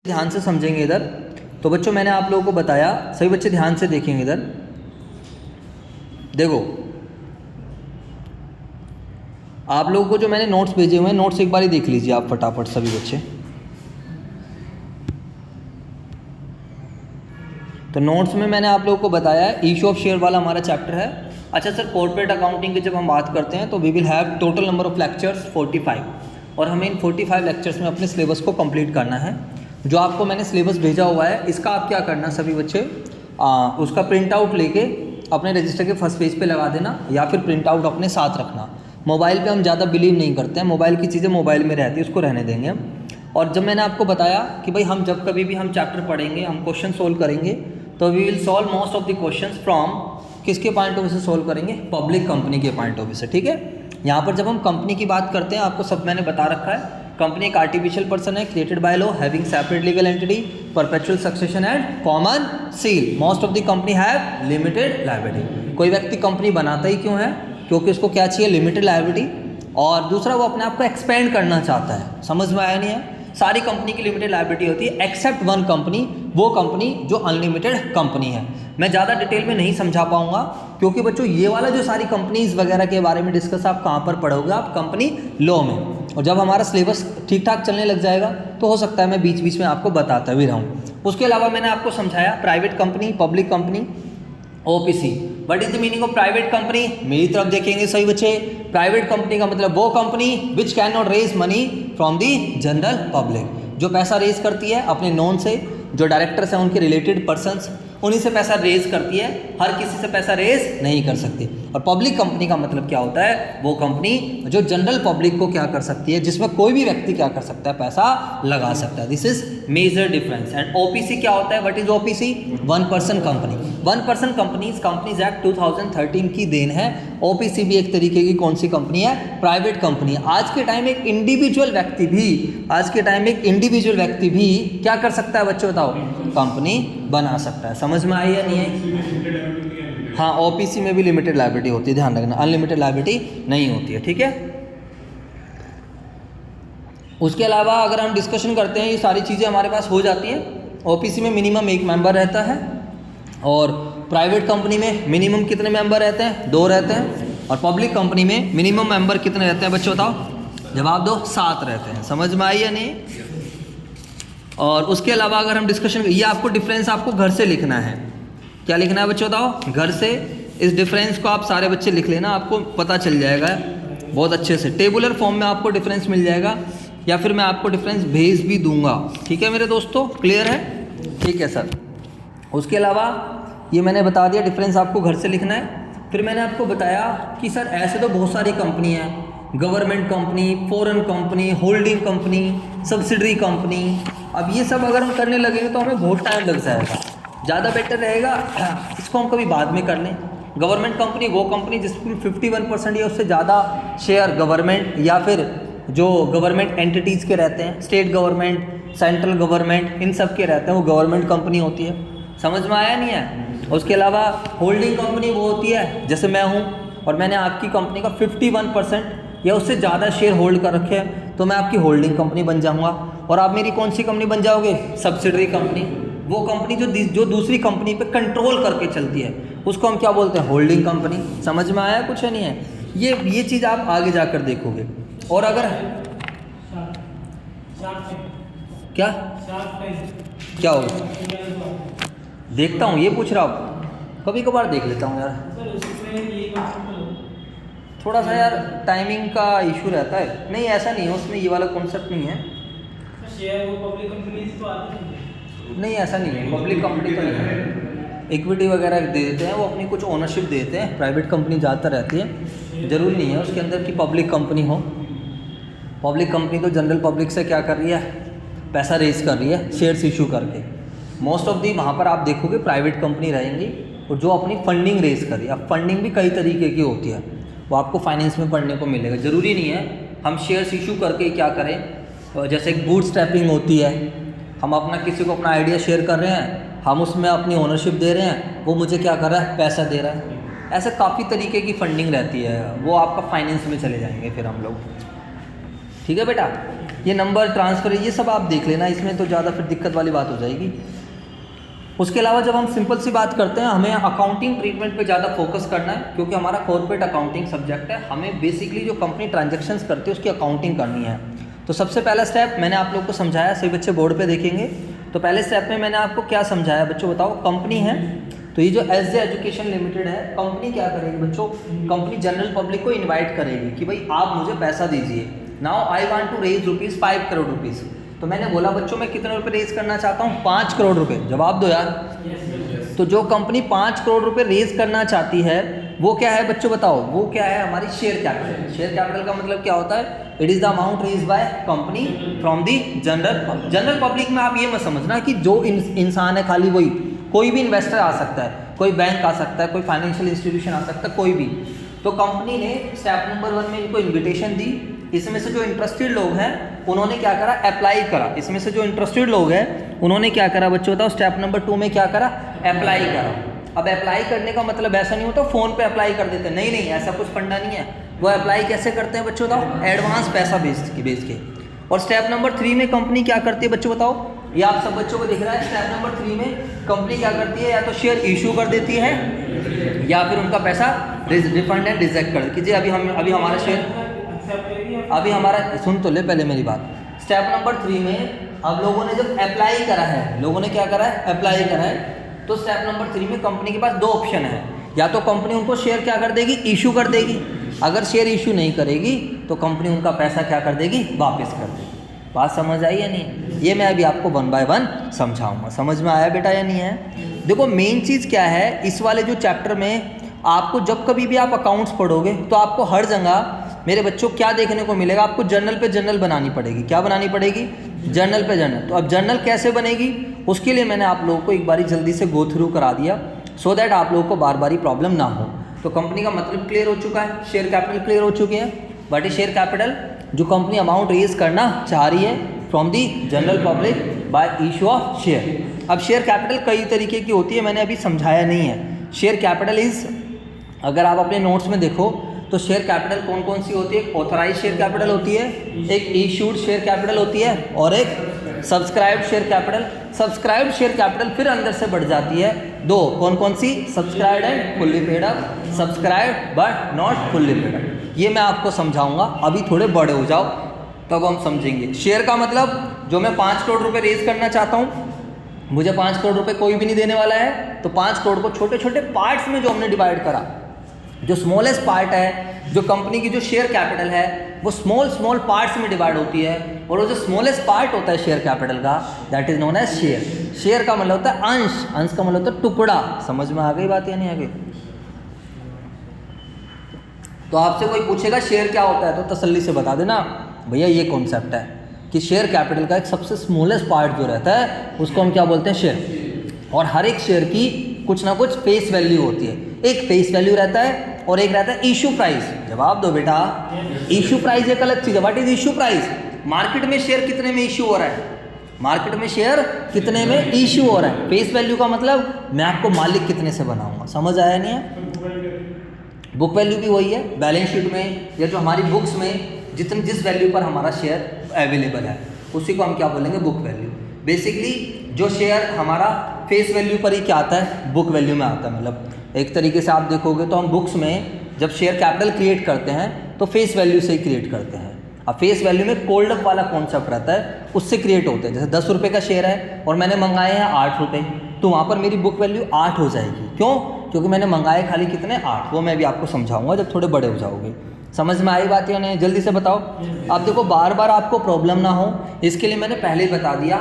ध्यान से समझेंगे इधर। तो बच्चों मैंने आप लोगों को बताया, सभी बच्चे ध्यान से देखेंगे इधर। देखो आप लोगों को जो मैंने नोट्स भेजे हुए हैं, नोट्स एक बार ही देख लीजिए आप फटाफट सभी बच्चे। तो नोट्स में मैंने आप लोगों को बताया इशू ऑफ शेयर वाला हमारा चैप्टर है। अच्छा सर, कॉर्पोरेट अकाउंटिंग की जब हम बात करते हैं तो we will have total number of lectures 45, और हमें इन 45 लेक्चर्स में अपने सिलेबस को कंप्लीट करना है। जो आपको मैंने सिलेबस भेजा हुआ है, इसका आप क्या करना सभी बच्चे, उसका प्रिंट आउट लेके अपने रजिस्टर के फर्स्ट पेज पे लगा देना, या फिर प्रिंट आउट अपने साथ रखना। मोबाइल पे हम ज़्यादा बिलीव नहीं करते हैं, मोबाइल की चीज़ें मोबाइल में रहती है, उसको रहने देंगे हम। और जब मैंने आपको बताया कि भाई हम जब कभी भी हम चैप्टर पढ़ेंगे, हम क्वेश्चन सोल्व करेंगे, तो we will solve most of the questions from किसके पॉइंट ऑफ व्यू से सोल्व करेंगे, पब्लिक कंपनी के पॉइंट ऑफ व्यू से। ठीक है, यहाँ पर जब हम कंपनी की बात करते हैं, आपको सब मैंने बता रखा है, कंपनी एक आर्टिफिशियल पर्सन है created by law having separate legal entity, perpetual succession and common seal. Most of the company have limited liability. कोई व्यक्ति कंपनी बनाता ही क्यों है, क्योंकि उसको क्या चाहिए, लिमिटेड लायबिलिटी, और दूसरा वो अपने आप को एक्सपेंड करना चाहता है। समझ में आया नहीं है? सारी कंपनी की लिमिटेड लायबिलिटी होती है एक्सेप्ट वन कंपनी, वो कंपनी जो अनलिमिटेड कंपनी है। मैं ज़्यादा डिटेल में नहीं समझा पाऊंगा, क्योंकि बच्चों ये वाला जो सारी कंपनीज वगैरह के बारे में डिस्कस आप कहाँ पर पढ़ोगे, आप कंपनी लॉ में। और जब हमारा सिलेबस ठीक ठाक चलने लग जाएगा तो हो सकता है मैं बीच बीच में आपको बताता भी रहूँ। उसके अलावा मैंने आपको समझाया private company, public company, OPC. What is the meaning of private company? मेरी तरफ देखेंगे सही बच्चे। प्राइवेट कंपनी का मतलब वो company which can not raise money from the general public, जो पैसा रेज करती है अपने नॉन से, जो डायरेक्टर्स हैं उनके रिलेटेड पर्सन्स, उन्हीं से पैसा रेज करती है, हर किसी से पैसा रेज नहीं कर सकती। और पब्लिक कंपनी का मतलब क्या होता है, वो कंपनी जो जनरल पब्लिक को क्या कर सकती है, जिसमें कोई भी व्यक्ति क्या कर सकता है, पैसा लगा सकता है। This is major difference. And OPC क्या होता है, what is OPC? One person company. One person companies, companies act 2013 की देन है। ओपीसी भी एक तरीके की कौन सी कंपनी है, प्राइवेट कंपनी है। आज के टाइम एक इंडिविजुअल व्यक्ति भी, आज के टाइम एक इंडिविजुअल व्यक्ति भी क्या कर सकता है बच्चों, बताओ, कंपनी बना सकता है। समझ में आई या नहीं है? हाँ, ओपीसी में भी लिमिटेड लायबिलिटी होती है, ध्यान रखना, अनलिमिटेड लायबिलिटी नहीं होती है। ठीक है, उसके अलावा अगर हम डिस्कशन करते हैं, ये सारी चीज़ें हमारे पास हो जाती हैं। ओपीसी में मिनिमम एक मेंबर रहता है, और प्राइवेट कंपनी में मिनिमम कितने मेंबर रहते हैं, 2 रहते हैं। और पब्लिक कंपनी में मिनिमम मेंबर कितने रहते हैं बच्चों, बताओ, जवाब दो, 7 रहते हैं। समझ में आई या नहीं? और उसके अलावा अगर हम डिस्कशन, ये आपको डिफरेंस आपको घर से लिखना है। क्या लिखना है बच्चों, बताओ, घर से। इस डिफरेंस को आप सारे बच्चे लिख लेना, आपको पता चल जाएगा बहुत अच्छे से। टेबुलर फॉर्म में आपको डिफरेंस मिल जाएगा, या फिर मैं आपको डिफरेंस भेज भी दूंगा। ठीक है मेरे दोस्तों, क्लियर है? ठीक है सर। उसके अलावा ये मैंने बता दिया, डिफरेंस आपको घर से लिखना है। फिर मैंने आपको बताया कि सर ऐसे तो बहुत सारी कंपनी हैं, government company, foreign company, holding company, subsidiary company. अब ये सब अगर हम करने लगेंगे तो हमें बहुत टाइम लग जाएगा। ज़्यादा बेटर रहेगा इसको हम कभी बाद में कर लें। गवर्नमेंट कंपनी वो कंपनी जिसमें 51% या उससे ज़्यादा शेयर गवर्नमेंट या फिर जो गवर्नमेंट एंटिटीज़ के रहते हैं, स्टेट गवर्नमेंट, सेंट्रल गवर्नमेंट, इन सब के रहते हैं, वो गवर्नमेंट कंपनी होती है। समझ में आया नहीं है? उसके अलावा होल्डिंग कंपनी वो होती है, जैसे मैं हूँ और मैंने आपकी कंपनी का 51% या उससे ज़्यादा शेयर होल्ड कर रखे हैं, तो मैं आपकी होल्डिंग कंपनी बन जाऊँगा। और आप मेरी कौन सी कंपनी बन जाओगे, सब्सिडरी कंपनी। वो कंपनी जो दूसरी कंपनी पे कंट्रोल करके चलती है, उसको हम क्या बोलते हैं, होल्डिंग कंपनी। समझ में आया कुछ नहीं है? ये चीज़ आप आगे जाकर देखोगे। और अगर क्या क्या होगा, देखता हूँ, ये पूछ रहा हूँ, कभी कभार देख लेता हूँ यार, थोड़ा सा यार टाइमिंग का इशू रहता है। नहीं ऐसा नहीं है, उसमें ये वाला कॉन्सेप्ट नहीं है। नहीं ऐसा नहीं है, पब्लिक कंपनी तो नहीं है, इक्विटी वगैरह दे देते हैं, वो अपनी कुछ ओनरशिप देते हैं। प्राइवेट कंपनी ज़्यादातर रहती है, ज़रूरी नहीं है उसके अंदर की पब्लिक कंपनी हो। पब्लिक कंपनी तो जनरल पब्लिक से क्या कर रही है, पैसा रेज कर रही है शेयर्स इशू करके। मोस्ट ऑफ दी वहाँ पर आप देखोगे प्राइवेट कंपनी रहेंगी और जो अपनी फंडिंग रेज कर रही है। अब फंडिंग भी कई तरीके की होती है, वो आपको फाइनेंस में पढ़ने को मिलेगा। ज़रूरी नहीं है हम शेयर्स इशू करके क्या करें, जैसे एक बूट स्ट्रैपिंग होती है, हम अपना किसी को अपना आइडिया शेयर कर रहे हैं, हम उसमें अपनी ओनरशिप दे रहे हैं, वो मुझे क्या कर रहा है, पैसा दे रहा है। ऐसे काफ़ी तरीके की फंडिंग रहती है, वो आपका फाइनेंस में चले जाएंगे फिर हम लोग। ठीक है बेटा? ये नंबर ट्रांसफ़र ये सब आप देख लेना, इसमें तो ज़्यादा फिर दिक्कत वाली बात हो जाएगी। उसके अलावा जब हम सिंपल सी बात करते हैं, हमें अकाउंटिंग ट्रीटमेंट पे ज़्यादा फोकस करना है, क्योंकि हमारा कॉर्पोरेट अकाउंटिंग सब्जेक्ट है। हमें बेसिकली जो कंपनी ट्रांजैक्शंस करती है उसकी अकाउंटिंग करनी है। तो सबसे पहला स्टेप मैंने आप लोग को समझाया, सभी बच्चे बोर्ड पे देखेंगे। तो पहले स्टेप में मैंने आपको क्या समझाया बच्चों, बताओ। कंपनी है, तो ये जो एसजे एजुकेशन लिमिटेड है, कंपनी क्या करेगी बच्चों, कंपनी जनरल पब्लिक को इन्वाइट करेगी कि भाई आप मुझे पैसा दीजिए। Now I want to raise rupees 5 crore rupees. तो मैंने बोला बच्चों मैं कितने रुपए रेज करना चाहता हूँ, 5 करोड़ रुपए। जवाब दो यार। तो जो कंपनी 5 करोड़ रुपए रेज करना चाहती है वो क्या है बच्चों, बताओ। वो क्या है, हमारी शेयर कैपिटल। शेयर कैपिटल का मतलब क्या होता है, it is the amount raise by company from the general public. में आप ये मत समझना कि जो इंसान है खाली वही, कोई भी इन्वेस्टर आ सकता है, कोई बैंक आ सकता है, कोई फाइनेंशियल इंस्टीट्यूशन आ सकता है, कोई भी। तो कंपनी ने स्टेप नंबर 1 में इनको इन्विटेशन दी। इसमें से जो इंटरेस्टेड लोग हैं उन्होंने क्या करा, अप्लाई करा। इसमें से जो इंटरेस्टेड लोग हैं उन्होंने क्या करा बच्चों, बताओ। स्टेप नंबर 2 में क्या करा, अप्लाई करा। अब अप्लाई करने का मतलब ऐसा नहीं होता फ़ोन पे अप्लाई कर देते, नहीं नहीं, ऐसा कुछ फंडा नहीं है। वो अप्लाई कैसे करते हैं बच्चों, बताओ। एडवांस पैसा भेज के। और स्टेप नंबर 3 में कंपनी क्या करती है बच्चों, बताओ। ये आप सब बच्चों को दिख रहा है। स्टेप नंबर 3 में कंपनी क्या करती है, या तो शेयर इशू कर देती है या फिर उनका पैसा रिफंड एंड रिजेक्ट कर कीजिए। अभी हमारा शेयर, अभी हमारा, सुन तो ले पहले मेरी बात। स्टेप नंबर 3 में अब लोगों ने जब अप्लाई करा है, लोगों ने क्या करा है, अप्लाई करा है। तो स्टेप नंबर 3 में कंपनी के पास 2 ऑप्शन है। या तो कंपनी उनको शेयर क्या कर देगी, इशू कर देगी। अगर शेयर इशू नहीं करेगी तो कंपनी उनका पैसा क्या कर देगी, वापस कर देगी। बात समझ आई या नहीं, ये मैं अभी आपको 1 बाय 1 समझाऊंगा। समझ में आया बेटा या नहीं है। देखो मेन चीज़ क्या है, इस वाले जो चैप्टर में आपको जब कभी भी आप अकाउंट्स पढ़ोगे तो आपको हर जगह मेरे बच्चों क्या देखने को मिलेगा, आपको जर्नल पे जर्नल बनानी पड़ेगी। क्या बनानी पड़ेगी, जर्नल पे जर्नल। तो अब जर्नल कैसे बनेगी, उसके लिए मैंने आप लोगों को एक बारी जल्दी से गो थ्रू करा दिया, सो दैट आप लोगों को बार बार प्रॉब्लम ना हो। तो कंपनी का मतलब क्लियर हो चुका है, शेयर कैपिटल क्लियर हो चुकी है। बट शेयर कैपिटल जो कंपनी अमाउंट रेज करना चाह रही है from the general public bye issue of share. अब शेयर कैपिटल कई तरीके की होती है, मैंने अभी समझाया नहीं है। शेयर कैपिटल इज, अगर आप अपने नोट्स में देखो तो शेयर कैपिटल कौन कौन सी होती है, ऑथराइज शेयर कैपिटल होती है, एक इशूड शेयर कैपिटल होती है, और एक subscribed share capital. Subscribed share capital फिर अंदर से बढ़ जाती है 2, कौन कौन सी, subscribed and fully paid up, subscribed but not fully paid up. ये मैं आपको समझाऊंगा, अभी थोड़े बड़े हो जाओ तब हम समझेंगे। शेयर का मतलब, जो मैं 5 करोड़ रुपए रेज करना चाहता हूँ, मुझे 5 करोड़ रुपए कोई भी नहीं देने वाला है, तो 5 करोड़ को छोटे छोटे पार्ट्स में जो हमने डिवाइड करा, जो स्मॉलेस्ट पार्ट है, जो कंपनी की जो शेयर कैपिटल है वो स्मॉल पार्ट्स में डिवाइड होती है, और वो जो स्मॉलेस्ट पार्ट होता है शेयर कैपिटल का, that is known as share. Share का मतलब होता है अंश, अंश का मतलब होता है टुकड़ा। समझ में आ गई बात या नहीं आ गई। तो आपसे कोई पूछेगा शेयर क्या होता है तो तसल्ली से बता देना भैया ये कॉन्सेप्ट है कि शेयर कैपिटल का एक सबसे स्मॉलेस्ट पार्ट जो रहता है उसको हम क्या बोलते हैं, शेयर। और हर एक शेयर की कुछ ना कुछ फेस वैल्यू होती है। एक फेस वैल्यू रहता है और एक रहता है इशू प्राइस। जवाब दो बेटा। इशू प्राइस एक अलग चीज़ है। What is issue price? Market में शेयर कितने में इशू हो रहा है, मार्केट में शेयर कितने में इशू हो रहा है। फेस वैल्यू का मतलब मैं आपको मालिक कितने से बनाऊंगा। समझ आया नहीं है? बुक वैल्यू भी वही है, बैलेंस शीट में या जो हमारी बुक्स में जिस वैल्यू पर हमारा शेयर अवेलेबल है उसी को हम क्या बोलेंगे, बुक वैल्यू। बेसिकली जो शेयर हमारा फेस वैल्यू पर ही क्या आता है, बुक वैल्यू में आता है। मतलब एक तरीके से आप देखोगे तो हम बुक्स में जब शेयर कैपिटल क्रिएट करते हैं तो फेस वैल्यू से ही क्रिएट करते हैं। अब फेस वैल्यू में कोल्ड अप वाला कॉन्सेप्ट रहता है, उससे क्रिएट होते हैं। जैसे 10 रुपये का शेयर है और मैंने मंगाए हैं 8 रुपये, तो वहाँ पर मेरी बुक वैल्यू 8 हो जाएगी। क्यों? क्योंकि मैंने मंगाए खाली कितने, 8। वो मैं भी आपको समझाऊंगा जब थोड़े बड़े हो जाओगे। समझ में आई बात या नहीं? जल्दी से बताओ। अब देखो बार बार आपको प्रॉब्लम ना हो इसके लिए मैंने पहले ही बता दिया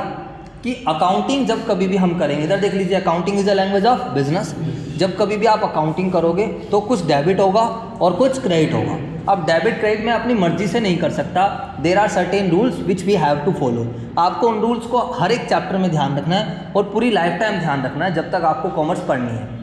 कि अकाउंटिंग जब कभी भी हम करेंगे, इधर देख लीजिए, accounting is a language of business. जब कभी भी आप अकाउंटिंग करोगे तो कुछ डेबिट होगा और कुछ क्रेडिट होगा। अब डेबिट क्रेडिट मैं अपनी मर्जी से नहीं कर सकता। There are certain rules which we have to follow. आपको उन रूल्स को हर एक चैप्टर में ध्यान रखना है और पूरी लाइफ टाइम ध्यान रखना है जब तक आपको कॉमर्स पढ़नी है।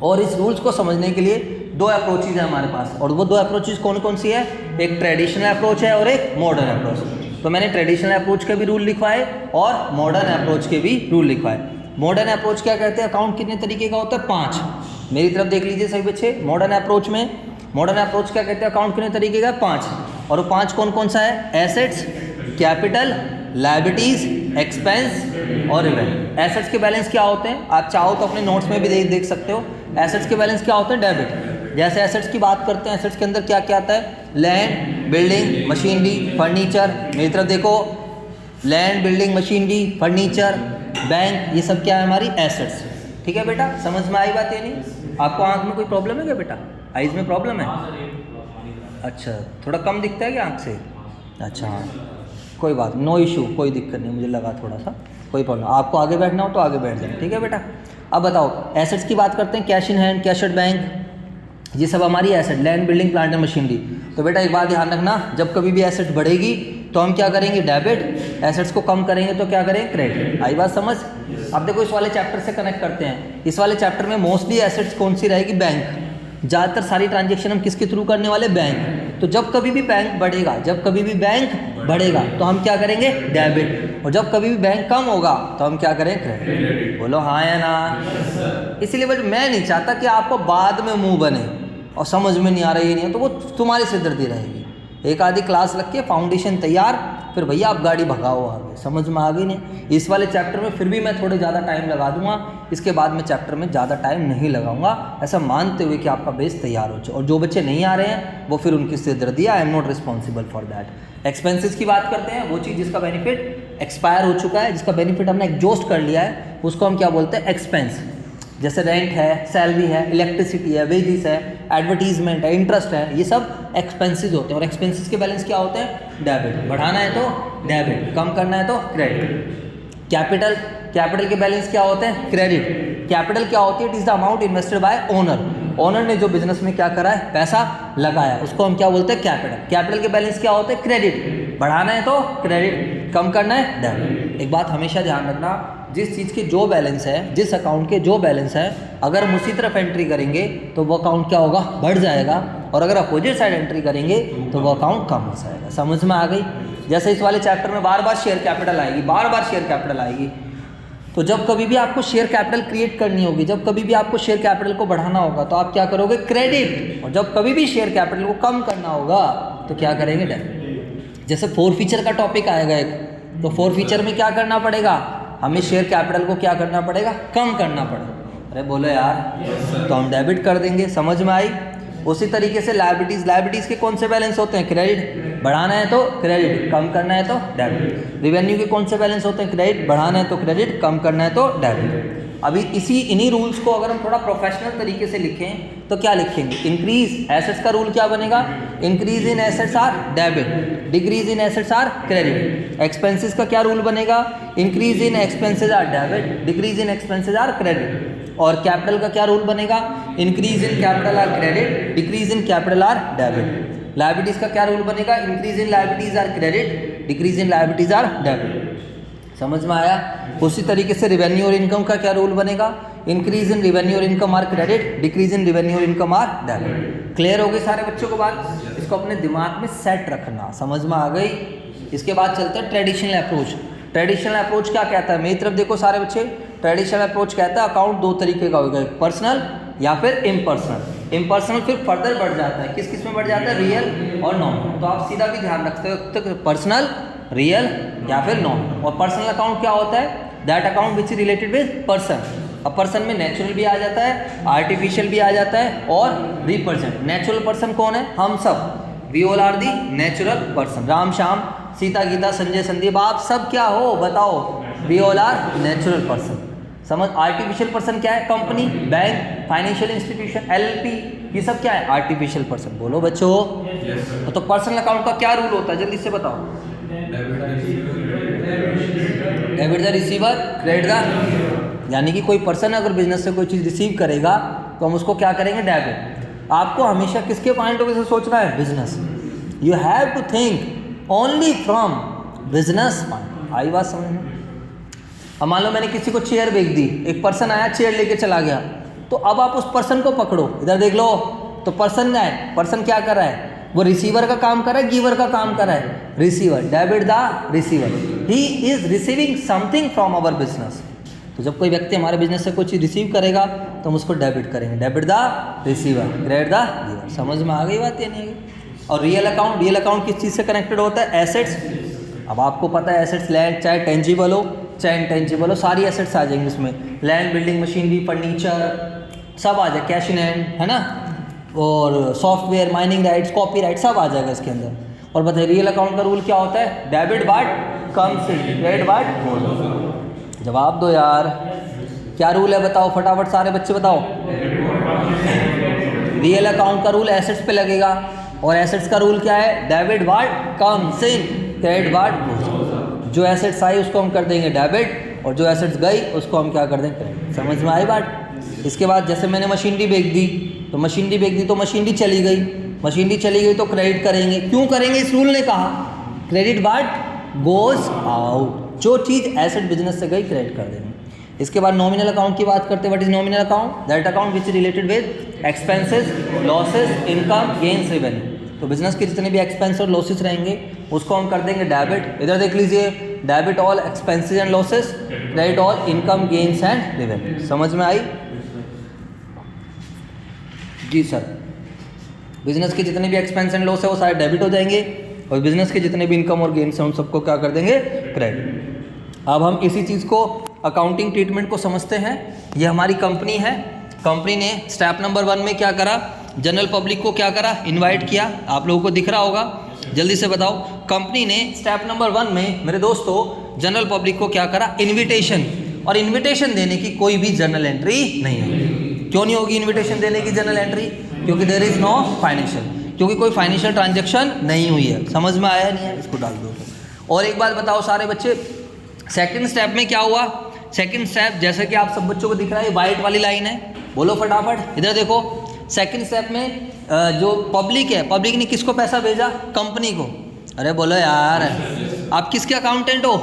और इस रूल्स को समझने के लिए 2 अप्रोचेज है हमारे पास, और वो 2 अप्रोचेज कौन कौन सी है? एक ट्रेडिशनल अप्रोच है और एक मॉडर्न अप्रोच। तो मैंने ट्रेडिशनल अप्रोच के भी रूल लिखवाए और मॉडर्न अप्रोच के भी रूल लिखवाए। मॉडर्न अप्रोच क्या कहते हैं? अकाउंट कितने तरीके का होता है? 5। मेरी तरफ देख लीजिए सभी बच्चे। मॉडर्न अप्रोच क्या कहते हैं? अकाउंट कितने तरीके का? 5। और वो 5 कौन कौन सा है? एसेट्स, कैपिटल, लायबिलिटीज, एक्सपेंस और रेवेन्यू। एसेट्स के बैलेंस क्या होते हैं, आप चाहो तो अपने नोट्स में भी देख सकते हो। एसेट्स के बैलेंस क्या होते हैं, डेबिट। जैसे एसेट्स की बात करते हैं, एसेट्स के अंदर क्या क्या आता है, लैंड, बिल्डिंग, मशीनरी, फर्नीचर। मेरी तरफ देखो, land, building, machinery, furniture, bank, ये सब क्या है हमारी एसेट्स। ठीक है बेटा, समझ में आई बात? ये नहीं आपको आंख में कोई प्रॉब्लम है क्या बेटा, आइज में प्रॉब्लम है? अच्छा, थोड़ा कम दिखता है क्या आंख से? अच्छा हाँ, कोई बात, नो इशू, कोई दिक्कत नहीं, मुझे लगा थोड़ा सा कोई प्रॉब्लम। आपको आगे बैठना हो तो आगे बैठ जाए, ठीक है बेटा। अब बताओ, एसेट्स की बात करते हैं, cash in hand, cash at bank, ये सब हमारी asset, land, building, plant and machinery. तो बेटा एक बात ध्यान रखना, जब कभी भी एसेट्स बढ़ेगी तो हम क्या करेंगे, डेबिट। एसेट्स को कम करेंगे तो क्या करेंगे, क्रेडिट। आई बात समझ? अब देखो इस वाले चैप्टर से कनेक्ट करते हैं। इस वाले चैप्टर में मोस्टली एसेट्स कौन सी रहेगी, बैंक। ज़्यादातर सारी ट्रांजेक्शन हम किसके थ्रू करने वाले, बैंक। तो जब कभी भी बैंक बढ़ेगा, जब कभी भी बैंक बढ़ेगा तो हम क्या करेंगे, डेबिट। और जब कभी भी बैंक कम होगा तो हम क्या करें, क्रेडिट। बोलो हाँ या ना? इसीलिए बट मैं नहीं चाहता कि आपको बाद में मुंह बने और समझ में नहीं आ रही नहीं है तो वो तुम्हारी सिरदर्दी रहेगी। एक आधी क्लास रख के फाउंडेशन तैयार, फिर भैया आप गाड़ी भगाओ आगे। समझ में आ गई नहीं? इस वाले चैप्टर में फिर भी मैं थोड़े ज़्यादा टाइम लगा दूंगा, इसके बाद में चैप्टर में ज़्यादा टाइम नहीं लगाऊंगा, ऐसा मानते हुए कि आपका बेस तैयार हो जाए। और जो बच्चे नहीं आ रहे हैं वो फिर उनकी सिरदर्दी, I am not responsible for that. Expenses की बात करते हैं, वो चीज़ जिसका बेनिफिट एक्सपायर हो चुका है, जिसका बेनिफिट हमने एग्जॉस्ट कर लिया है, उसको हम क्या बोलते हैं, एक्सपेंस। जैसे रेंट है, सैलरी है, इलेक्ट्रिसिटी है, वेजेस है, एडवर्टीजमेंट है, इंटरेस्ट है, ये सब एक्सपेंसेस होते हैं। और एक्सपेंसेस के बैलेंस क्या होते हैं, डेबिट। बढ़ाना है तो डेबिट, कम करना है तो क्रेडिट। कैपिटल, कैपिटल के बैलेंस क्या होते हैं, क्रेडिट। कैपिटल क्या होती है, it is the amount invested bye owner. Owner ने जो बिजनेस में क्या करा है, पैसा लगाया, उसको हम क्या बोलते हैं, कैपिटल। कैपिटल के बैलेंस क्या होते हैं, क्रेडिट। बढ़ाना है तो क्रेडिट, कम करना है डेबिट। एक बात हमेशा ध्यान रखना, जिस चीज़ के जो बैलेंस है, जिस अकाउंट के जो बैलेंस है, अगर हम उसी तरफ एंट्री करेंगे तो वो अकाउंट क्या होगा, बढ़ जाएगा। और अगर अपोजिट साइड एंट्री करेंगे तो वो अकाउंट कम हो जाएगा। समझ में आ गई? जैसे इस वाले चैप्टर में बार बार शेयर कैपिटल आएगी, बार बार शेयर कैपिटल आएगी। तो जब कभी भी आपको शेयर कैपिटल क्रिएट करनी होगी, जब कभी भी आपको शेयर कैपिटल को बढ़ाना होगा तो आप क्या करोगे, क्रेडिट। और जब कभी भी शेयर कैपिटल को कम करना होगा तो क्या करेंगे, डेबिट। जैसे फोर फीचर का टॉपिक आएगा एक, तो फोर फीचर में क्या करना पड़ेगा, हमें शेयर कैपिटल को क्या करना पड़ेगा, कम करना पड़ेगा। अरे बोलो यार, तो हम डेबिट कर देंगे। समझ में आई? उसी तरीके से लायबिलिटीज, लायबिलिटीज के कौन से बैलेंस होते हैं, क्रेडिट। बढ़ाना है तो क्रेडिट, कम करना है तो डेबिट। रेवेन्यू के कौन से बैलेंस होते हैं, क्रेडिट। बढ़ाना है तो क्रेडिट, कम करना है तो डेबिट। अभी इन्हीं रूल्स को अगर हम थोड़ा प्रोफेशनल तरीके से लिखें तो क्या लिखेंगे, इंक्रीज एसेट्स का रूल क्या बनेगा, increase in assets are debit, decrease in assets are credit. Expenses का क्या रूल बनेगा, increase in expenses are debit, decrease in expenses are credit. और कैपिटल का क्या रूल बनेगा, increase in capital are credit, decrease in capital are debit. Liabilities का क्या rule बनेगा, increase in liabilities are credit, decrease in liabilities are debit. समझ में आया? उसी तरीके से रिवेन्यू और इनकम का क्या रूल बनेगा, इंक्रीज इन रिवेन्यू और income are credit, decrease in revenue और इनकम आर डेबिट। क्लियर हो गई सारे बच्चों को बात? इसको अपने दिमाग में सेट रखना। समझ में आ गई? इसके बाद चलते हैं ट्रेडिशनल अप्रोच। ट्रेडिशनल अप्रोच क्या कहता है, मेरी तरफ देखो सारे बच्चे, ट्रेडिशनल अप्रोच कहता है अकाउंट दो तरीके का होगा, पर्सनल या फिर इम्पर्सनल। इम्पर्सनल फिर फर्दर बढ़ जाता है, किस किस में बढ़ जाता है, रियल और नॉन। तो आप सीधा भी ध्यान रखते हो तो पर्सनल, रियल या फिर नॉन। और पर्सनल अकाउंट क्या होता है, that account which is related with person. अब पर्सन में नेचुरल भी आ जाता है, आर्टिफिशियल भी आ जाता है और रिप्रेजेंट। नेचुरल पर्सन कौन है, हम सब, we all are the natural person. Ram Shyam, Sita Gita, Sanjay Sandeep, आप सब क्या हो बताओ, we all are natural person. समझ? आर्टिफिशियल पर्सन क्या है, company, bank, financial institution, LLP, ये सब क्या है, आर्टिफिशियल पर्सन। बोलो बच्चों। yes, तो पर्सनल अकाउंट का क्या रूल होता है, जल्दी से बताओ। Debit the receiver, credit the, यानी कि कोई पर्सन अगर बिजनेस से कोई चीज़ रिसीव करेगा तो हम उसको क्या करेंगे, डेबिट। आपको हमेशा किसके पॉइंट ऑफ व्यू से सोचना है, business. You have to think only from business point. आई बात समझ में? अब मान लो मैंने किसी को चेयर बेच दी, एक पर्सन आया चेयर लेके चला गया, तो अब आप उस पर्सन को पकड़ो, इधर देख लो, तो पर्सन क्या है, पर्सन क्या कर रहा है, वो रिसीवर का काम कर रहा है, गिवर का काम कर रहा है, receiver. Debit the receiver, he is receiving something from our business. तो जब कोई व्यक्ति हमारे बिजनेस से कोई चीज़ रिसीव करेगा तो हम उसको डेबिट करेंगे, debit the receiver, credit the giver. समझ में आ गई बात या नहीं? और रियल अकाउंट, रियल अकाउंट किस चीज़ से कनेक्टेड होता है, एसेट्स। अब आपको पता है एसेट्स लैंड चाहे टेंजिबल हो चाहे इंटेंजिबल हो, सारी एसेट्स आ जाएंगी इसमें। लैंड, बिल्डिंग, मशीनरी, फर्नीचर सब आ जाए, कैश इन हैंड, है ना, और software, mining rights, copy right सब आ जाएगा इसके अंदर। और बताइए रियल अकाउंट का रूल क्या होता है? डेबिट बाट कम्स इन, क्रेडिट बाट। जवाब दो यार, क्या रूल है बताओ फटाफट, सारे बच्चे बताओ। रियल अकाउंट का रूल एसेट्स पे लगेगा, और एसेट्स का रूल क्या है? डेबिट बाट कम्स इन, क्रेडिट बाट गोज। जो एसेट्स आई उसको हम कर देंगे डेबिट, और जो एसेट्स गई उसको हम क्या कर देंगे? क्रेडिट। समझ में आई बात? इसके बाद जैसे मैंने मशीनरी बेच दी, तो मशीनरी बेच दी तो मशीनरी चली गई, मशीनरी चली गई तो क्रेडिट करेंगे। क्यों करेंगे? इस रूल ने कहा क्रेडिट बाट गोज आउट। जो चीज़ एसेट बिजनेस से गई क्रेडिट कर देंगे। इसके बाद नॉमिनल अकाउंट की बात करते हैं। What is nominal account? That account which is related with expenses, losses, income, gains, revenue. तो बिजनेस के जितने भी एक्सपेंस और लॉसेस रहेंगे उसको हम कर देंगे डेबिट। इधर देख लीजिए, debit all expenses and losses, credit all income, gains and revenue. समझ में आई? जी सर। बिजनेस के जितने भी एक्सपेंस एंड लॉस है वो सारे डेबिट हो जाएंगे, और बिजनेस के जितने भी इनकम और गेन्स हैं उन सबको क्या कर देंगे? क्रेडिट। अब हम इसी चीज़ को अकाउंटिंग ट्रीटमेंट को समझते हैं। ये हमारी कंपनी है। कंपनी ने स्टेप नंबर 1 में क्या करा? जनरल पब्लिक को क्या करा? इनवाइट किया। आप लोगों को दिख रहा होगा, जल्दी से बताओ। कंपनी ने स्टेप नंबर 1 में मेरे दोस्तों जनरल पब्लिक को क्या करा? इन्विटेशन। और इन्विटेशन देने की कोई भी जर्नल एंट्री नहीं है। क्यों नहीं होगी इन्विटेशन देने की जर्नल एंट्री? क्योंकि देयर इज नो फाइनेंशियल, क्योंकि कोई फाइनेंशियल ट्रांजैक्शन नहीं हुई है। समझ में आया नहीं है? इसको डाल दो। और एक बात बताओ सारे बच्चे, सेकंड स्टेप में क्या हुआ? सेकंड स्टेप जैसे कि आप सब बच्चों को दिख रहा है, वाइट वाली लाइन है, बोलो फटाफट। इधर देखो, सेकंड स्टेप में जो पब्लिक है, पब्लिक ने किसको पैसा भेजा? कंपनी को। अरे बोलो यार, आप किसके अकाउंटेंट हो?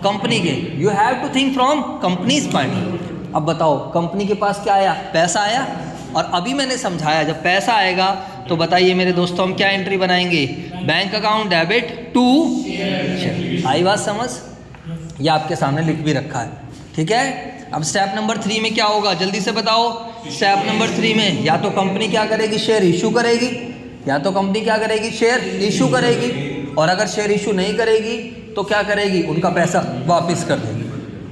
कंपनी के। You have to think from companies point. अब बताओ कंपनी के पास क्या आया? पैसा आया। और अभी मैंने समझाया जब पैसा आएगा तो बताइए मेरे दोस्तों हम क्या एंट्री बनाएंगे? Bank account debit to share. आई बात समझ? ये आपके सामने लिख भी रखा है, ठीक है। अब स्टेप नंबर 3 में क्या होगा? जल्दी से बताओ। स्टेप नंबर 3 में या तो कंपनी क्या करेगी? शेयर इशू करेगी। या तो कंपनी क्या करेगी? शेयर इशू करेगी। और अगर शेयर इशू नहीं करेगी तो क्या करेगी? उनका पैसा वापस कर देगी।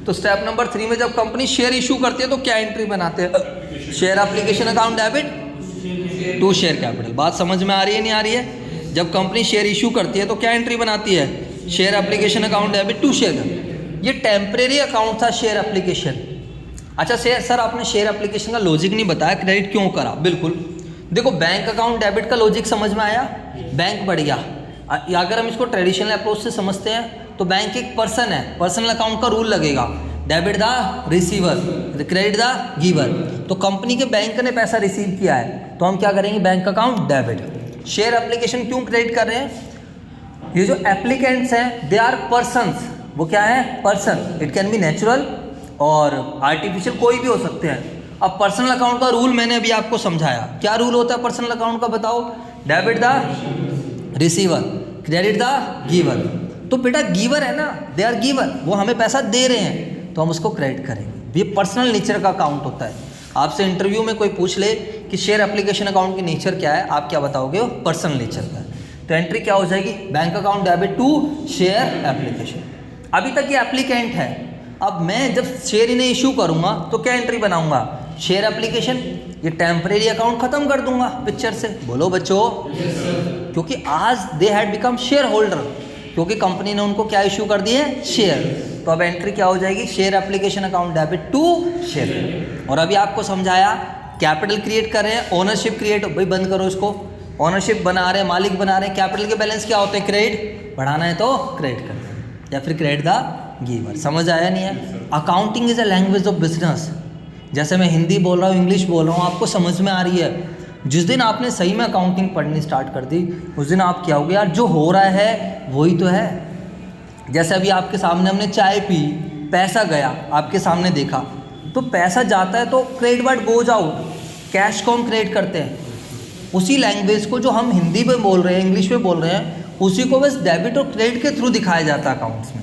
तो स्टेप नंबर 3 में जब कंपनी शेयर इशू करती है तो क्या एंट्री बनाते हैं? Share application account debit to share capital. बात समझ में आ रही है नहीं आ रही है? जब कंपनी शेयर इशू करती है तो क्या एंट्री बनाती है? Share application account debit to share. ये टेम्परेरी अकाउंट था शेयर एप्लीकेशन। अच्छा सर आपने शेयर एप्लीकेशन का लॉजिक नहीं बताया, क्रेडिट क्यों करा? बिल्कुल देखो, बैंक अकाउंट डेबिट का लॉजिक समझ में आया? बैंक बढ़ गया। अगर हम इसको ट्रेडिशनल अप्रोच से समझते हैं तो बैंक एक पर्सन है, पर्सनल अकाउंट का रूल लगेगा। Debit the receiver, credit the giver. तो कंपनी के बैंक ने पैसा रिसीव किया है तो हम क्या करेंगे? Bank account debit. Share application क्यों क्रेडिट कर रहे हैं? ये जो एप्लीकेंट्स हैं दे आर पर्सन्स। वो क्या है? Person. It can be natural और आर्टिफिशियल, कोई भी हो सकते हैं। अब पर्सनल अकाउंट का रूल मैंने अभी आपको समझाया। क्या रूल होता है पर्सनल अकाउंट का बताओ? Debit the receiver, credit the giver. तो बेटा गिवर है ना, दे आर गिवर, वो हमें पैसा दे रहे हैं तो हम उसको क्रेडिट करेंगे। ये पर्सनल नेचर का अकाउंट होता है। आपसे इंटरव्यू में कोई पूछ ले कि शेयर एप्लीकेशन अकाउंट की नेचर क्या है, आप क्या बताओगे? वो पर्सनल नेचर का है। तो एंट्री क्या हो जाएगी? Bank account debit to share application. अभी तक ये एप्लीकेंट है। अब मैं जब शेयर इन्हें इशू करूंगा तो क्या एंट्री बनाऊंगा? Share application. ये टेम्परेरी अकाउंट खत्म कर दूंगा पिक्चर से। बोलो बच्चों। क्योंकि आज they had become share holder, क्योंकि कंपनी ने उनको क्या इशू कर दिए? शेयर। तो अब एंट्री क्या हो जाएगी? Share application account debit to share. और अभी आपको समझाया कैपिटल क्रिएट कर रहे हैं, ओनरशिप क्रिएट, भाई बंद करो इसको। ओनरशिप बना रहे हैं, मालिक बना रहे हैं। कैपिटल के बैलेंस क्या होते हैं? क्रेडिट। बढ़ाना है तो क्रेडिट करना है, या फिर क्रेडिट द गिवर। समझ आया नहीं है? Accounting is a language of business. जैसे मैं हिंदी बोल रहा हूँ, इंग्लिश बोल रहा हूँ, आपको समझ में आ रही है। जिस दिन आपने सही में अकाउंटिंग पढ़नी स्टार्ट कर दी उस दिन आप क्या हो गया? यार जो हो रहा है वही तो है। जैसे अभी आपके सामने हमने चाय पी, पैसा गया, आपके सामने देखा, तो पैसा जाता है तो credit word goes out. Cash को हम क्रेडिट करते हैं। उसी लैंग्वेज को जो हम हिंदी में बोल रहे हैं, इंग्लिश में बोल रहे हैं, उसी को बस डेबिट और क्रेडिट के थ्रू दिखाया जाता है अकाउंट्स में।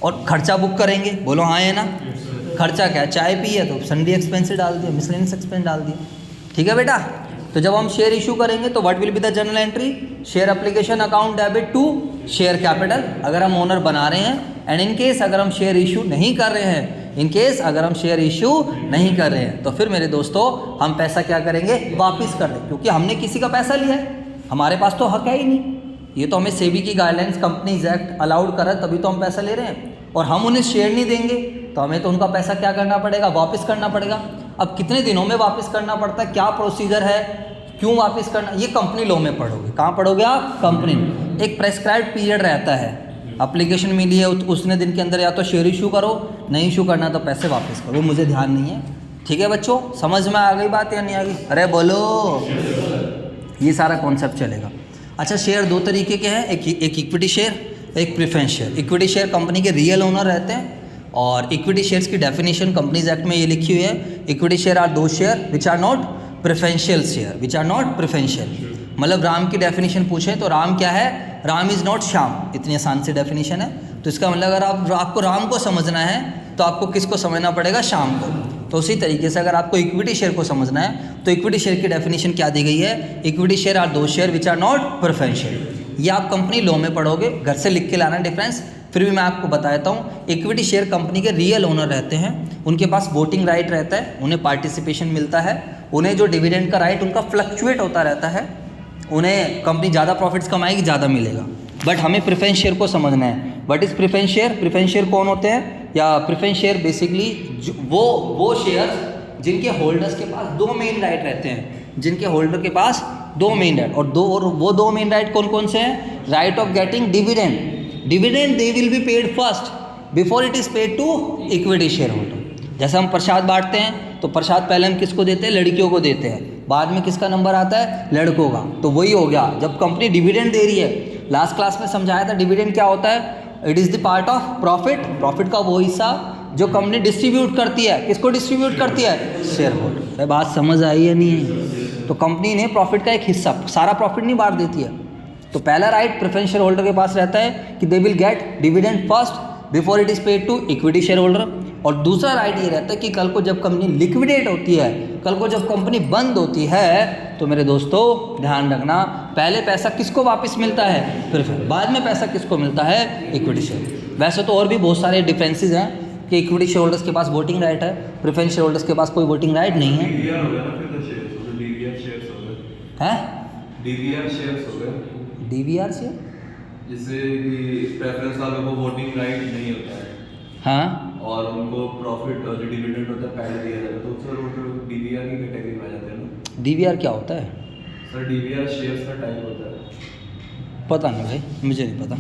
और खर्चा बुक करेंगे, बोलो हाँ है ना? खर्चा क्या है? चाय पी है तो संडे एक्सपेंस डाल दिया, मिसलेनियस एक्सपेंस डाल दिया। ठीक है बेटा? तो जब हम शेयर इशू करेंगे तो what will be the journal entry, share application account debit to share capital अगर हम ओनर बना रहे हैं, एंड इन केस अगर हम शेयर इशू नहीं कर रहे हैं, इन केस अगर हम शेयर इशू नहीं कर रहे हैं तो फिर मेरे दोस्तों हम पैसा क्या करेंगे, वापस कर देंगे, क्योंकि हमने किसी का पैसा लिया है, हमारे पास तो हक है ही नहीं। ये तो हमें सेबी की गाइडलाइंस, कंपनीज एक्ट अलाउड कर रहा है, तभी तो हम पैसा ले रहे हैं, और हम उन्हें शेयर नहीं देंगे तो हमें तो उनका पैसा क्या करना पड़ेगा, वापस करना पड़ेगा। अब कितने दिनों में वापस करना पड़ता है, क्या प्रोसीजर है, क्यों वापस करना, ये कंपनी लॉ में पढ़ोगे। कहाँ पढ़ोगे आप, कंपनी में। एक प्रेस्क्राइब्ड पीरियड रहता है, एप्लीकेशन मिली है उसने दिन के अंदर या तो शेयर इशू करो, नहीं इशू करना तो पैसे वापस करो, मुझे ध्यान नहीं है। ठीक है बच्चों, समझ में आ गई बात या नहीं आ गई, अरे बोलो। ये सारा कॉन्सेप्ट चलेगा। अच्छा, शेयर दो तरीके के हैं, एक इक्विटी शेयर, एक preference share. Equity share company के रियल ओनर रहते हैं, और इक्विटी शेयर्स की डेफिनेशन कंपनीज एक्ट में ये लिखी हुई है, equity share are those share which are not preferential share, which are not preferential. मतलब राम की डेफिनेशन पूछें तो राम क्या है, राम इज़ नॉट श्याम, इतनी आसान सी डेफिनेशन है। तो इसका मतलब अगर आपको राम को समझना है तो आपको किसको समझना पड़ेगा, श्याम को। तो उसी तरीके से अगर आपको इक्विटी शेयर को समझना है तो इक्विटी शेयर की डेफिनेशन क्या दी गई है, equity share are those share which are not preferential. ये आप कंपनी लॉ में पढ़ोगे, घर से लिख के लाना डिफरेंस, फिर भी मैं आपको बताता हूँ। इक्विटी शेयर कंपनी के रियल ओनर रहते हैं, उनके पास वोटिंग राइट रहता है, उन्हें पार्टिसिपेशन मिलता है, उन्हें जो डिविडेंड का राइट उनका फ्लक्चुएट होता रहता है, उन्हें कंपनी ज़्यादा प्रॉफिट्स कमाएगी, ज़्यादा मिलेगा। बट हमें प्रेफरेंस शेयर को समझना है। What is preference share, preference share कौन होते हैं, या प्रेफरेंस शेयर बेसिकली वो शेयर जिनके होल्डर्स के पास दो मेन राइट रहते हैं, जिनके होल्डर के पास दो मेन राइट, और वो दो मेन राइट कौन कौन से हैं, right of getting dividend, dividend they will be paid first before it is paid to equity share holder. जैसे हम प्रसाद बांटते हैं तो प्रसाद पहले हम किसको देते हैं, लड़कियों को देते हैं, बाद में किसका नंबर आता है, लड़कों का। तो वही हो गया, जब कंपनी डिविडेंड दे रही है, लास्ट क्लास में समझाया था डिविडेंड क्या होता है, it is the part of profit, profit का वो हिस्सा जो कंपनी डिस्ट्रीब्यूट करती है, किसको डिस्ट्रीब्यूट करती है, शेयर होल्डर। अरे बात समझ आई या नहीं है, तो कंपनी ने प्रॉफिट का एक हिस्सा, सारा प्रॉफिट नहीं बांट देती है। तो पहला राइट प्रेफरेंस शेयर होल्डर के पास रहता है कि they will get dividend first before it is paid to equity share holder, और दूसरा राइट ये रहता है कि कल को जब कंपनी लिक्विडेट होती है, कल को जब कंपनी बंद होती है, तो मेरे दोस्तों ध्यान रखना, पहले पैसा किसको वापस मिलता है, फिर बाद में पैसा किसको मिलता है, इक्विटी शेयर। वैसे तो और भी बहुत सारे डिफरेंसेस हैं कि इक्विटी शेयर होल्डर्स के पास वोटिंग राइट है, प्रेफरेंस शेयर होल्डर्स के पास कोई वोटिंग राइट नहीं है। डीवीआर शेयर जिससे कि प्रेफरेंस वालों को वोटिंग राइट नहीं होता है, हाँ, और उनको प्रॉफिट और जो डिविडेंड होता है पहले दिया जाता है, तो सर वो तो डीवीआर की कैटेगरी में आ जाते हैं ना। डीवीआर क्या होता है सर, डीवीआर शेयर्स का टाइप होता है। पता नहीं भाई, मुझे नहीं पता,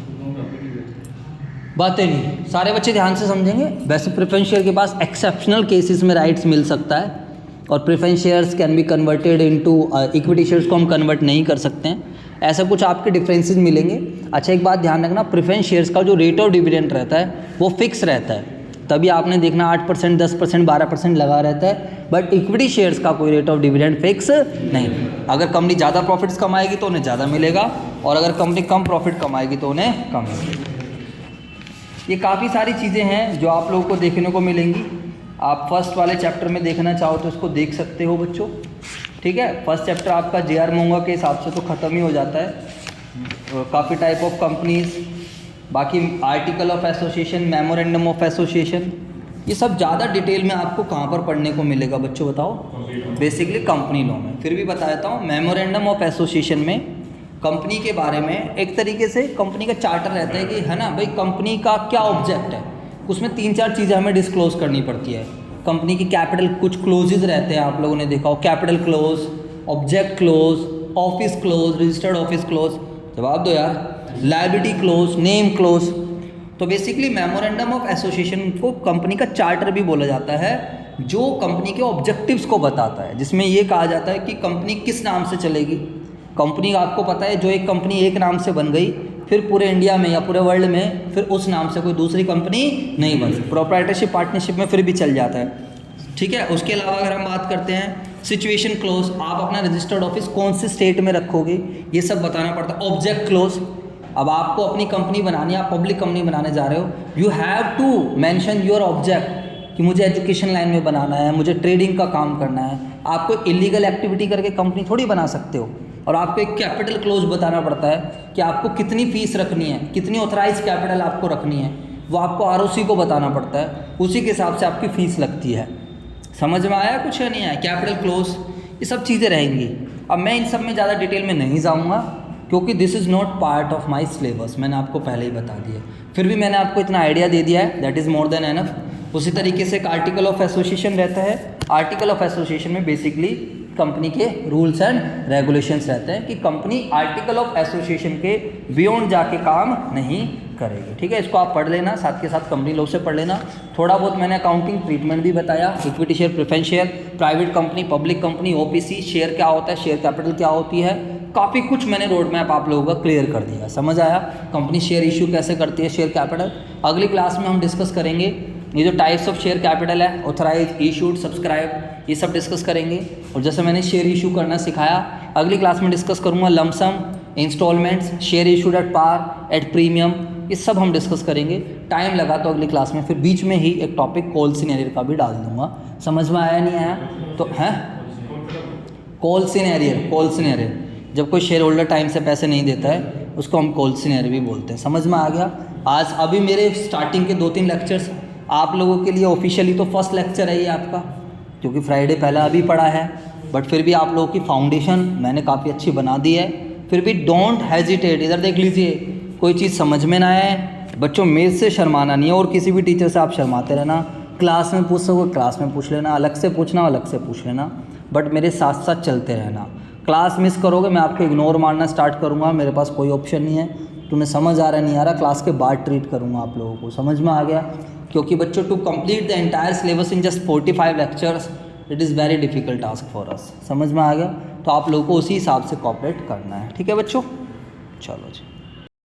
बातें नहीं, सारे बच्चे ध्यान से समझेंगे। वैसे प्रेफरेंस शेयर के पास एक्सेप्शनल केसेस में राइट्स मिल सकता है, और preference shares can be converted into equity shares को हम कन्वर्ट नहीं कर सकते हैं, ऐसा कुछ आपके डिफरेंसेस मिलेंगे। अच्छा, एक बात ध्यान रखना, प्रेफरेंस शेयर्स का जो रेट ऑफ डिविडेंड रहता है वो फिक्स रहता है, तभी आपने देखना 8%, 10%, 12% लगा रहता है, बट इक्विटी शेयर्स का कोई रेट ऑफ डिविडेंड फिक्स नहीं। अगर कंपनी ज़्यादा प्रॉफिट्स कमाएगी तो उन्हें ज़्यादा मिलेगा, और अगर कंपनी कम प्रॉफिट कमाएगी तो उन्हें कम मिलेगा। ये काफ़ी सारी चीज़ें हैं जो आप लोगों को देखने को मिलेंगी। आप फर्स्ट वाले चैप्टर में देखना चाहो तो इसको देख सकते हो बच्चों, ठीक है। फर्स्ट चैप्टर आपका जे.आर. मोंगा के हिसाब से तो ख़त्म ही हो जाता है। काफ़ी टाइप ऑफ कंपनीज, बाकी article of association, memorandum of association, ये सब ज़्यादा डिटेल में आपको कहाँ पर पढ़ने को मिलेगा बच्चों, बताओ। बेसिकली कंपनी लॉ में। फिर भी बता देता हूँ, मेमोरेंडम ऑफ एसोसिएशन में कंपनी के बारे में एक तरीके से कंपनी का चार्टर रहता है कि, है ना भाई, कंपनी का क्या ऑब्जेक्ट है, उसमें 3-4 चीज़ें हमें डिस्क्लोज करनी पड़ती है। कंपनी की कैपिटल, कुछ क्लोजेज रहते हैं, आप लोगों ने देखा हो, capital close, object close, office close, registered office close, जवाब दो यार, लायबिलिटी क्लोज, नेम क्लोज। तो बेसिकली मेमोरेंडम ऑफ एसोसिएशन को कंपनी का चार्टर भी बोला जाता है, जो कंपनी के ऑब्जेक्टिव्स को बताता है, जिसमें ये कहा जाता है कि कंपनी किस नाम से चलेगी। कंपनी आपको पता है, जो एक कंपनी एक नाम से बन गई, फिर पूरे इंडिया में या पूरे वर्ल्ड में फिर उस नाम से कोई दूसरी कंपनी नहीं बन सकती, प्रोप्राइटरशिप पार्टनरशिप में फिर भी चल जाता है, ठीक है। उसके अलावा अगर हम बात करते हैं सिचुएशन क्लोज, आप अपना रजिस्टर्ड ऑफिस कौन से स्टेट में रखोगे, ये सब बताना पड़ता है। ऑब्जेक्ट क्लोज, अब आपको अपनी कंपनी बनानी है, आप पब्लिक कंपनी बनाने जा रहे हो, you have to mention your object, कि मुझे एजुकेशन लाइन में बनाना है, मुझे ट्रेडिंग का काम करना है। आपको इलीगल एक्टिविटी करके कंपनी थोड़ी बना सकते हो। और आपको एक कैपिटल क्लोज बताना पड़ता है कि आपको कितनी फ़ीस रखनी है, कितनी ऑथराइज कैपिटल आपको रखनी है, वो आपको आरओसी को बताना पड़ता है, उसी के हिसाब से आपकी फ़ीस लगती है। समझ में आया कुछ या नहीं आया? कैपिटल क्लोज, ये सब चीज़ें रहेंगी। अब मैं इन सब में ज़्यादा डिटेल में नहीं जाऊँगा क्योंकि this is not part of my syllabus, मैंने आपको पहले ही बता दिया। फिर भी मैंने आपको इतना आइडिया दे दिया है, that is more than enough. उसी तरीके से एक आर्टिकल ऑफ एसोसिएशन रहता है। आर्टिकल ऑफ एसोसिएशन में बेसिकली कंपनी के रूल्स एंड रेगुलेशंस रहते हैं कि कंपनी आर्टिकल ऑफ एसोसिएशन के बियॉन्ड जाके काम नहीं करेगी। ठीक है, इसको आप पढ़ लेना, साथ के साथ कंपनी लॉ से पढ़ लेना। थोड़ा बहुत मैंने अकाउंटिंग ट्रीटमेंट भी बताया, equity share, preference share, private company, public company, OPC, share क्या होता है, शेयर कैपिटल क्या होती है, काफ़ी कुछ मैंने रोड मैप आप लोगों का क्लियर कर दिया। समझ आया? कंपनी शेयर इशू कैसे करती है, शेयर कैपिटल। अगली क्लास में हम डिस्कस करेंगे ये जो टाइप्स ऑफ शेयर कैपिटल है, ऑथराइज, इशूड, सब्सक्राइब, ये सब डिस्कस करेंगे। और जैसे मैंने शेयर इशू करना सिखाया, अगली क्लास में डिस्कस करूँगा lump sum, installments, share issued at par, at premium, ये सब हम डिस्कस करेंगे। टाइम लगा तो अगली क्लास में फिर बीच में ही एक टॉपिक कॉल सिनेरियो का भी डाल दूंगा। समझ में आया नहीं आया? तो है कॉल सिनेरियो, जब कोई शेयर होल्डर टाइम से पैसे नहीं देता है उसको हम कॉल सिनेरियो भी बोलते हैं। समझ में आ गया? आज अभी मेरे स्टार्टिंग के 2-3 लेक्चर्स आप लोगों के लिए ऑफिशियली तो फर्स्ट लेक्चर है ये आपका, क्योंकि फ्राइडे पहला अभी पढ़ा है, बट फिर भी आप लोगों की फाउंडेशन मैंने काफ़ी अच्छी बना दी है। फिर भी डोंट हेजिटेट, इधर देख लीजिए, कोई चीज़ समझ में ना आए बच्चों मेरे से शर्माना नहीं है, और किसी भी टीचर से आप शर्माते रहना। क्लास में पूछ सको क्लास में पूछ लेना, अलग से पूछना अलग से पूछ लेना, बट मेरे साथ साथ चलते रहना। क्लास मिस करोगे मैं आपको इग्नोर मारना स्टार्ट करूँगा, मेरे पास कोई ऑप्शन नहीं है। तुम्हें समझ आ रहा नहीं आ रहा, क्लास के बाद ट्रीट करूँगा आप लोगों को। समझ में आ गया? क्योंकि बच्चों to complete the entire syllabus in just 45 lectures it is very difficult task for us. समझ में आ गया? तो आप लोगों को उसी हिसाब से कोऑपरेट करना है। ठीक है बच्चों, चलो जी।